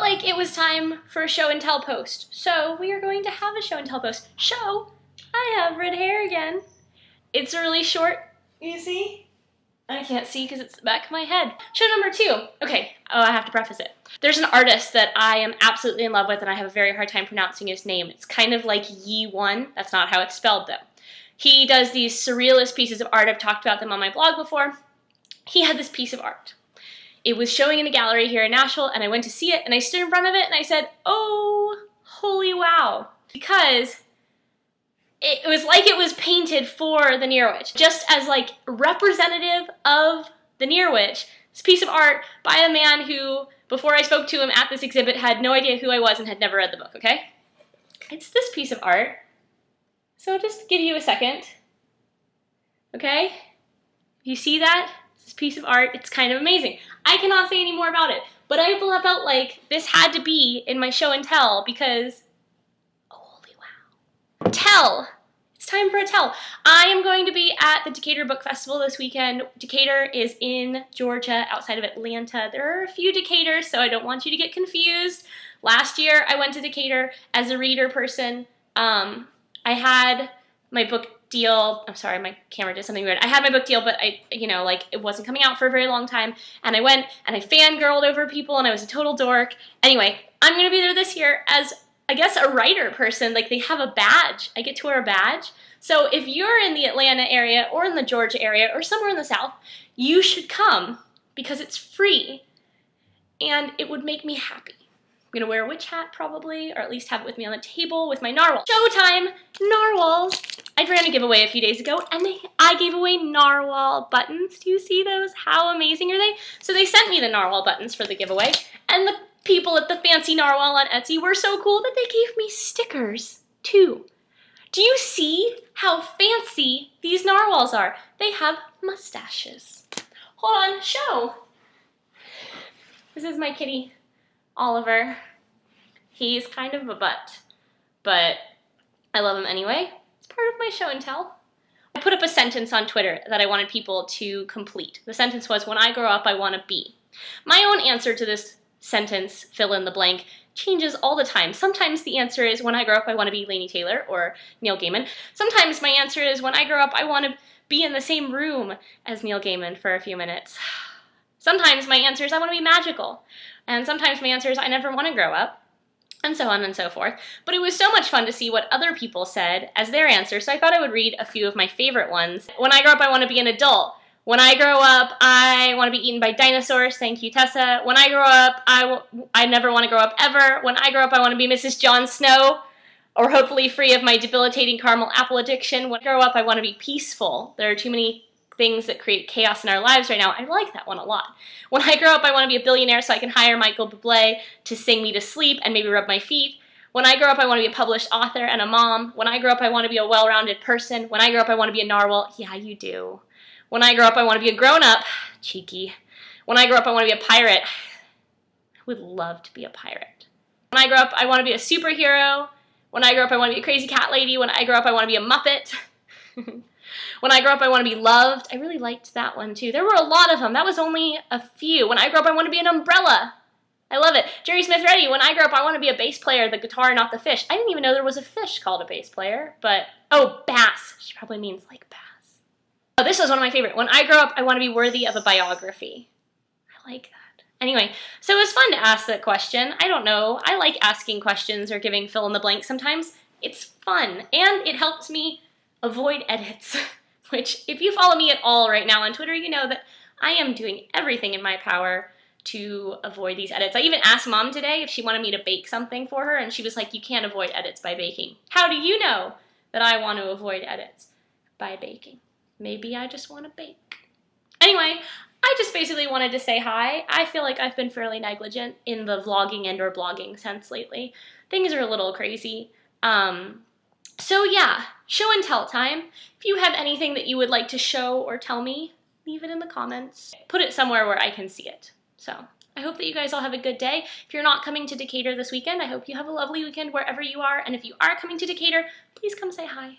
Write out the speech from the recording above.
felt like it was time for a show and tell post. So we are going to have a show and tell post. Show, I have red hair again. It's really short, you see? I can't see because it's the back of my head. Show number 2. Okay, I have to preface it. There's an artist that I am absolutely in love with and I have a very hard time pronouncing his name. It's kind of like Yi-Won. That's not how it's spelled though. He does these surrealist pieces of art. I've talked about them on my blog before. He had this piece of art. It was showing in a gallery here in Nashville and I went to see it and I stood in front of it and I said, oh, holy wow. Because it was like it was painted for the Near Witch. Just as like representative of the Near Witch, this piece of art by a man who, before I spoke to him at this exhibit, had no idea who I was and had never read the book, okay? It's this piece of art. So just give you a second, okay? You see that? It's this piece of art. It's kind of amazing. I cannot say any more about it, but I felt like this had to be in my show and tell because, oh, holy wow. Tell. It's time for a tell. I am going to be at the Decatur Book Festival this weekend. Decatur is in Georgia, outside of Atlanta. There are a few Decaturs, so I don't want you to get confused. Last year, I went to Decatur as a reader person. I had my book deal. I'm sorry, my camera did something weird. I had my book deal, but it wasn't coming out for a very long time. And I went and I fangirled over people and I was a total dork. Anyway, I'm going to be there this year as, I guess, a writer person. Like, they have a badge. I get to wear a badge. So if you're in the Atlanta area or in the Georgia area or somewhere in the South, you should come because it's free and it would make me happy. I'm gonna wear a witch hat probably, or at least have it with me on the table with my narwhal. Showtime! Narwhals! I ran a giveaway a few days ago and I gave away narwhal buttons. Do you see those? How amazing are they? So they sent me the narwhal buttons for the giveaway, and the people at the Fancy Narwhal on Etsy were so cool that they gave me stickers too. Do you see how fancy these narwhals are? They have mustaches. Hold on, show. This is my kitty, Oliver. He's kind of a butt, but I love him anyway. It's part of my show and tell. I put up a sentence on Twitter that I wanted people to complete. The sentence was, when I grow up, I want to be. My own answer to this sentence, fill in the blank, changes all the time. Sometimes the answer is, when I grow up, I want to be Laini Taylor or Neil Gaiman. Sometimes my answer is, when I grow up, I want to be in the same room as Neil Gaiman for a few minutes. Sometimes my answer is, I want to be magical. And sometimes my answer is, I never want to grow up, and so on and so forth. But it was so much fun to see what other people said as their answers, so I thought I would read a few of my favorite ones. When I grow up, I want to be an adult. When I grow up, I want to be eaten by dinosaurs. Thank you, Tessa. When I grow up, I never want to grow up ever. When I grow up, I want to be Mrs. Jon Snow, or hopefully free of my debilitating caramel apple addiction. When I grow up, I want to be peaceful. There are too many things that create chaos in our lives right now. I like that one a lot. When I grow up, I want to be a billionaire so I can hire Michael Bublé to sing me to sleep and maybe rub my feet. When I grow up, I want to be a published author and a mom. When I grow up, I want to be a well-rounded person. When I grow up, I want to be a narwhal. Yeah, you do. When I grow up, I want to be a grown-up. Cheeky. When I grow up, I want to be a pirate. I would love to be a pirate. When I grow up, I want to be a superhero. When I grow up, I want to be a crazy cat lady. When I grow up, I want to be a Muppet. When I grow up, I want to be loved. I really liked that one too. There were a lot of them. That was only a few. When I grow up, I want to be an umbrella. I love it. Jerry Smith Reddy. When I grow up, I want to be a bass player, the guitar, not the fish. I didn't even know there was a fish called a bass player, but, oh, bass. She probably means like bass. Oh, this was one of my favorite. When I grow up, I want to be worthy of a biography. I like that. Anyway, so it was fun to ask that question. I don't know. I like asking questions or giving fill in the blank sometimes. It's fun, and it helps me avoid edits, which if you follow me at all right now on Twitter, you know that I am doing everything in my power to avoid these edits. I even asked Mom today if she wanted me to bake something for her, and she was like, you can't avoid edits by baking. How do you know that I want to avoid edits? By baking. Maybe I just want to bake. Anyway, I just basically wanted to say hi. I feel like I've been fairly negligent in the vlogging and or blogging sense lately. Things are a little crazy. So yeah, show and tell time. If you have anything that you would like to show or tell me, leave it in the comments. Put it somewhere where I can see it. So I hope that you guys all have a good day. If you're not coming to Decatur this weekend, I hope you have a lovely weekend wherever you are. And if you are coming to Decatur, please come say hi.